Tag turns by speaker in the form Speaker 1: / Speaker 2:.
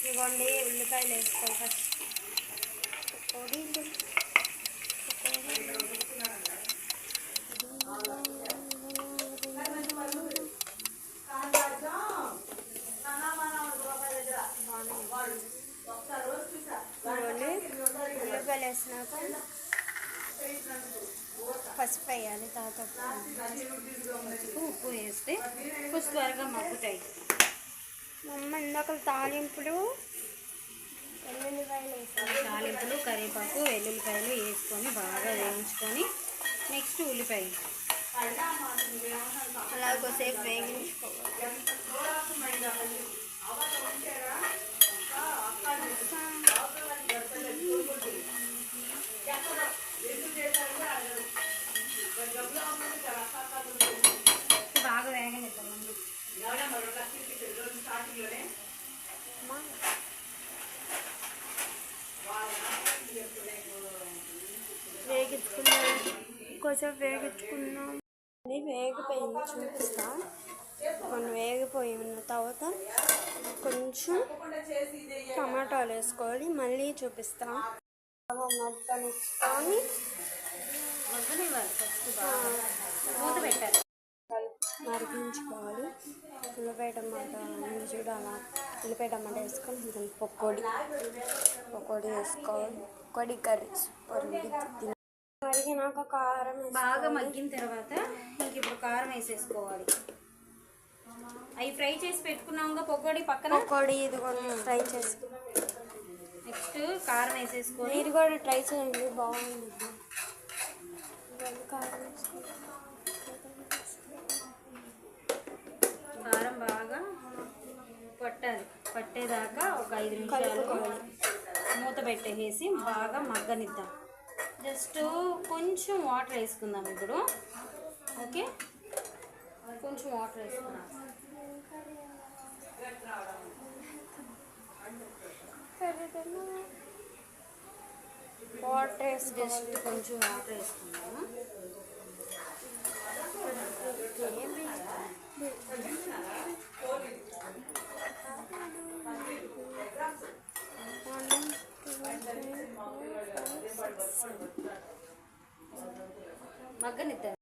Speaker 1: ఇవ్వండి ఉల్లిపాయలు వేసుకోవాలి ఫస్ట్. ఉల్లిపాయలు వేసినాక పసుపు వేయాలి. తర్వాత
Speaker 2: ఉప్పు వేస్తే కొంచెం త్వరగా మగ్గుతాయి.
Speaker 1: ఇందాక తాలింపులు
Speaker 2: కరివేపాకు వెల్లుల్లిపాయలు వేసుకొని బాగా వేయించుకొని నెక్స్ట్ ఉల్లిపాయ
Speaker 1: అలా కొద్దిసేపు వేయించుకోవాలి.
Speaker 2: బాగా వేగనిద్దామండి.
Speaker 1: వేగించుకున్నాం, కొంచెం వేగించుకున్నాం. అది వేగిపోయింది చూపిస్తా. కొన్ని వేగిపోయి ఉన్న తర్వాత కొంచెం టమాటాలు వేసుకోవాలి, మళ్ళీ చూపిస్తా. మగ్గనిచ్చుకొని
Speaker 2: మూత పెట్టాలి,
Speaker 1: మరిగించుకోవాలి. ఉల్లిపాయ టమాటా ముందు చూడాలా. ఉల్లిపాయ టమాటా వేసుకొని పకోడీ వేసుకోవాలి. పకోడీ కర్రీ సూపర్ ఉంది. మరిగినాక కారం
Speaker 2: బాగా మగ్గిన తర్వాత ఇంక ఇప్పుడు కారం వేసేసుకోవాలి. అవి ఫ్రై చేసి పెట్టుకున్నాముగా పకోడీ పక్కన.
Speaker 1: పకోడీ ఇది కూడా ఫ్రై చేసి
Speaker 2: నెక్స్ట్ కారం వేసేసుకొని
Speaker 1: ఇది కూడా ట్రై చేయండి, బాగుంది.
Speaker 2: కారం బాగా పట్టేదాకా ఒక 5 నిమిషాలు మూత పెట్టేసి బాగా మగ్గనిద్దాం. జస్ట్ కొంచెం వాటర్ వేసుకుందాం ఇప్పుడు. ఓకే, కొంచెం వాటర్ వేసుకున్నాం.
Speaker 1: వాటర్
Speaker 2: జస్ట్ కొంచెం వాటర్ వేసుకున్నాము. మగ్గనిద్దాం.